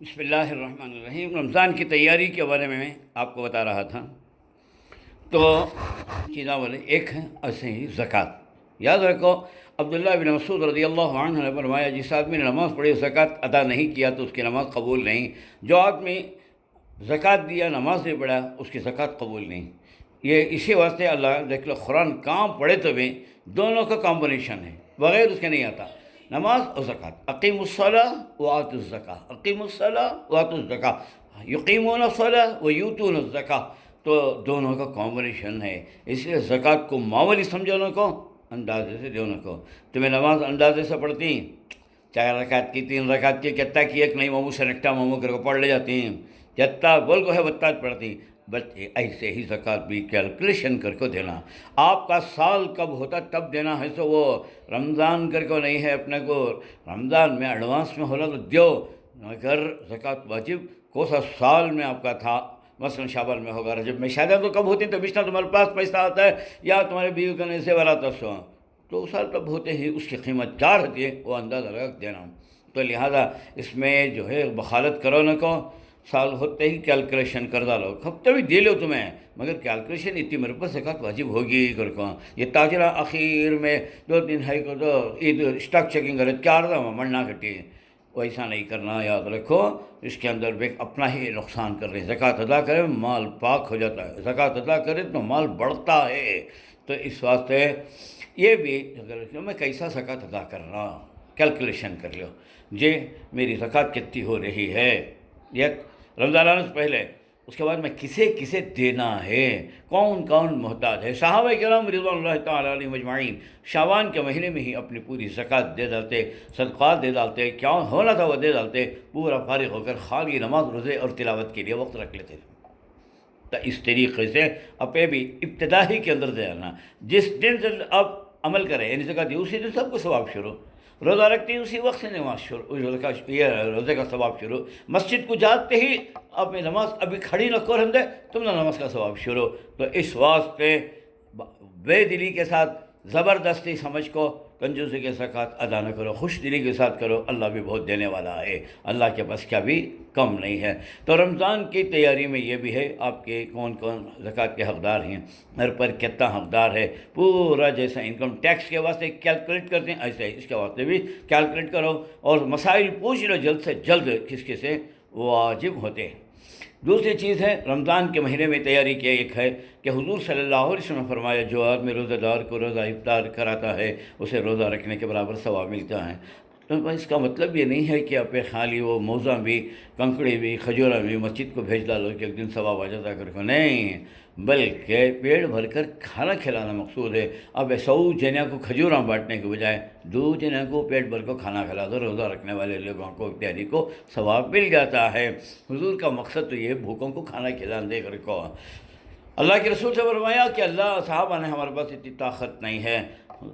بسم اللہ الرحمن الرحیم۔ رمضان کی تیاری کے بارے میں آپ کو بتا رہا تھا، تو چیزاں والے ایک ہے ایسے ہی زکوٰۃ۔ یاد رکھو، عبداللہ بن مسعود رضی اللہ عنہ نے فرمایا، جس آدمی نے نماز پڑھی زکوٰۃ ادا نہیں کیا تو اس کی نماز قبول نہیں۔ جو آدمی زکوٰۃ دیا نماز نہیں پڑھا اس کی زکوٰۃ قبول نہیں۔ یہ اسی واسطے اللہ دیکھ لو، قرآن کام پڑھے تو بھی دونوں کا کمبینیشن ہے، بغیر اس کے نہیں آتا۔ نماز اور زکوٰۃ، اقیموا الصلاۃ وآتوا الزکاۃ، اقیموا الصلاۃ وآتوا الزکاۃ، یقیمون الصلاۃ ویؤتون الزکاۃ، تو دونوں کا کمبینیشن ہے۔ اس لیے زکوٰۃ کو معمولی سمجھو نہ کو، اندازے سے دو نہ کو۔ تمہیں نماز اندازے سے پڑھتی ہیں، 4 رکعت کی 3 رکعت کی کتنا کی ایک نہیں ماموں سے نکٹا ماموں کر کو پڑھ لے جاتی ہیں، جتنا بول کو ہے بتا پڑھتی۔ بلکہ ایسے ہی زکوٰۃ بھی کیلکولیشن کر کو دینا۔ آپ کا سال کب ہوتا تب دینا ہے، تو وہ رمضان کر کو نہیں ہے اپنے کو، رمضان میں ایڈوانس میں ہونا تو دیو۔ اگر زکوٰۃ واجب کو سا سال میں آپ کا تھا، مثلا شعبان میں ہوگا، رجب میں، شادیاں تو کب ہوتی ہیں تو بچنا تمہارے پاس پیسہ آتا ہے یا تمہارے بیوی کا نہیں سے والا تو تو سال تب ہوتے ہی اس کی قیمت 4 ہوتی ہے، وہ اندازہ لگا کے دینا۔ تو لہذا اس میں جو ہے بخالت کرو نہ کو، سال ہوتے ہی کیلکولیشن کر ڈالو، ہفتہ بھی دے لو تمہیں، مگر کیلکولیشن اتنی میرے پر زکوٰۃ واجب ہوگی کر کو۔ یہ تاجرہ آخر میں 2 دن ہے کو تو عید اسٹاک چیکنگ کرے 4 دم مرنا کٹی، ویسا نہیں کرنا۔ یاد رکھو، اس کے اندر بھی اپنا ہی نقصان کر رہے ہیں۔ زکوٰۃ ادا کرے مال پاک ہو جاتا ہے، زکوٰۃ ادا کرے تو مال بڑھتا ہے۔ تو اس واسطے یہ بھی اگر میں کیسا زکوٰۃ ادا کر رہا، کیلکولیشن کر لو، جی میری زکوٰۃ کتنی ہو رہی ہے، ایک رمضان آنے سے پہلے، اس کے بعد میں کسے کسے دینا ہے، کون کون محتاج ہے۔ صحابہ کرام رضوان اللہ تعالیٰ علیہ مجمعین شعبان کے مہینے میں ہی اپنی پوری زکوٰۃ دے ڈالتے، صدقات دے ڈالتے، کیا ہونا تھا وہ دے ڈالتے، پورا فارغ ہو کر خالی نماز روزے اور تلاوت کے لیے وقت رکھ لیتے تھے۔ تو اس طریقے سے اپنے بھی ابتدائی کے اندر دے آنا، جس دن سے آپ عمل کریں، یعنی زکوٰۃ دی اسی دن سب کو ثواب شروع، روزہ رکھتے ہی اسی وقت سے نماز شروع، یہ روزے کا ثواب شروع، مسجد کو جاتے ہی آپ میں نماز ابھی کھڑی نہ کر ہم دے تم نے نماز کا ثواب شروع۔ تو اس واسطے بے دلی کے ساتھ زبردستی سمجھ کو کنجوسی کے زکوٰۃ ادا نہ کرو، خوش دلی کے ساتھ کرو، اللہ بھی بہت دینے والا ہے، اللہ کے پاس کیا بھی کم نہیں ہے۔ تو رمضان کی تیاری میں یہ بھی ہے آپ کے کون کون زکوٰۃ کے حقدار ہیں، ہر پر کتنا حقدار ہے، پورا جیسا انکم ٹیکس کے واسطے کیلکولیٹ کرتے ہیں ایسے اس کے واسطے بھی کیلکولیٹ کرو، اور مسائل پوچھ لو جلد سے جلد کس کے سے واجب ہوتے ہیں۔ دوسری چیز ہے رمضان کے مہینے میں تیاری کی ایک ہے کہ حضور صلی اللہ علیہ وسلم نے فرمایا، جو آدمی روزہ دار کو روزہ افطار کراتا ہے اسے روزہ رکھنے کے برابر ثواب ملتا ہے۔ تو اس کا مطلب یہ نہیں ہے کہ آپ خالی وہ موزہ بھی، کنکڑی بھی، کھجورا بھی مسجد کو بھیج ڈالو کہ ایک دن ثواب آ جاتا کر کے، نہیں، بلکہ پیٹ بھر کر کھانا کھلانا مقصود ہے۔ اب 100 جنوں کو کھجورا بانٹنے کے بجائے 2 جنوں کو پیٹ بھر کو کھانا کھلا دو، روزہ رکھنے والے لوگوں کو اتیادی کو ثواب مل جاتا ہے۔ حضور کا مقصد تو یہ بھوکوں کو کھانا کھلانے دے کر کو۔ اللہ کے رسول سے فرمایا کہ اللہ صحابہ نے ہمارے پاس اتنی طاقت نہیں ہے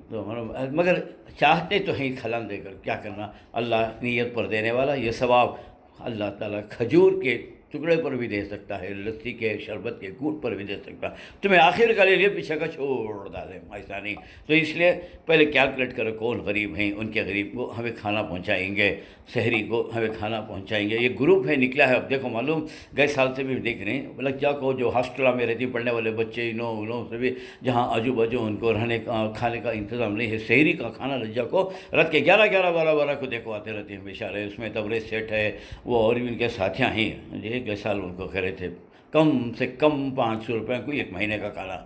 تو مگر چاہتے تو ہیں کھلان دے کر، کیا کرنا، اللہ نیت پر دینے والا، یہ ثواب اللہ تعالیٰ کھجور کے ٹکڑے پر بھی دے سکتا ہے، لسی کے شربت کے گھونٹ پر بھی دے سکتا ہے، تمہیں آخر کا لے لیے پیچھے کا چھوڑ ڈالے، ایسا نہیں۔ تو اس لیے پہلے کیلکولیٹ کرو کون غریب ہیں، ان کے غریب کو ہمیں کھانا پہنچائیں گے، شہری کو ہمیں کھانا پہنچائیں گے۔ یہ گروپ ہے نکلا ہے، اب دیکھو معلوم گئے سال سے بھی دیکھ رہے ہیں، لگجا کو جو ہاسٹلوں میں رہتی پڑھنے والے بچے انہوں سے بھی جہاں آجو باجو ان کو رہنے کا کھانے کا انتظام نہیں ہے، شہری کا کھانا لجا کو رات کے 11 12 کو دیکھو آتے رہتے ہیں بیچارے، اس میں تبریز سیٹ ہے وہ اور بھی ان کے ساتھیاں ہیں، جی گئے سال ان کو کہہ رہے تھے کم سے کم 500 روپے کو 1 مہینے کا کھانا،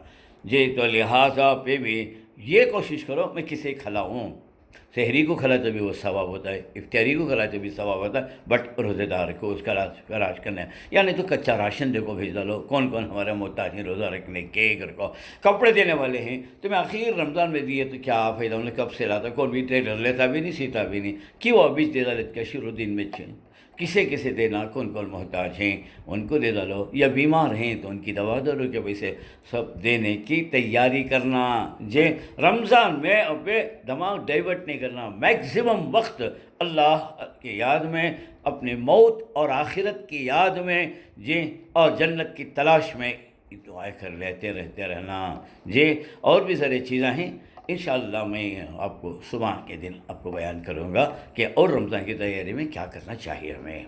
جی تو لہٰذا پہ بھی یہ کوشش کرو میں کسے کھلاؤں، شہری کو کھلاتے بھی وہ ثواب ہوتا ہے، افطاری کو کھلاتے بھی ثواب ہوتا ہے، بٹ روزے دار کو اس کا راج کرنا ہے، یعنی تو کچا راشن دے کو بھیج ڈالو، کون کون ہمارے محتاج ہیں روزہ رکھنے کے، گھر کو کپڑے دینے والے ہیں، تو میں آخر رمضان میں دیے تو کیا فائدہ، ہم نے کب سے لاتا، کون بھی ٹریلر لیتا بھی نہیں، سیتا بھی نہیں، کیوں وہ بیچ دے ڈالے کیا شروع دن میں کسے کسے دینا، کون کون محتاج ہیں ان کو دے ڈالو، یا بیمار ہیں تو ان کی دوا ڈالو کے پیسے سب دینے کی تیاری کرنا۔ جی رمضان میں اپنے دماغ ڈائیورٹ نہیں کرنا، میکسیمم وقت اللہ کی یاد میں، اپنے موت اور آخرت کی یاد میں، جی اور جنت کی تلاش میں دعائیں کر لیتے رہتے رہنا۔ جی اور بھی ساری چیزیں ہیں، انشاءاللہ میں آپ کو صبح کے دن آپ کو بیان کروں گا کہ اور رمضان کی تیاری میں کیا کرنا چاہیے ہمیں۔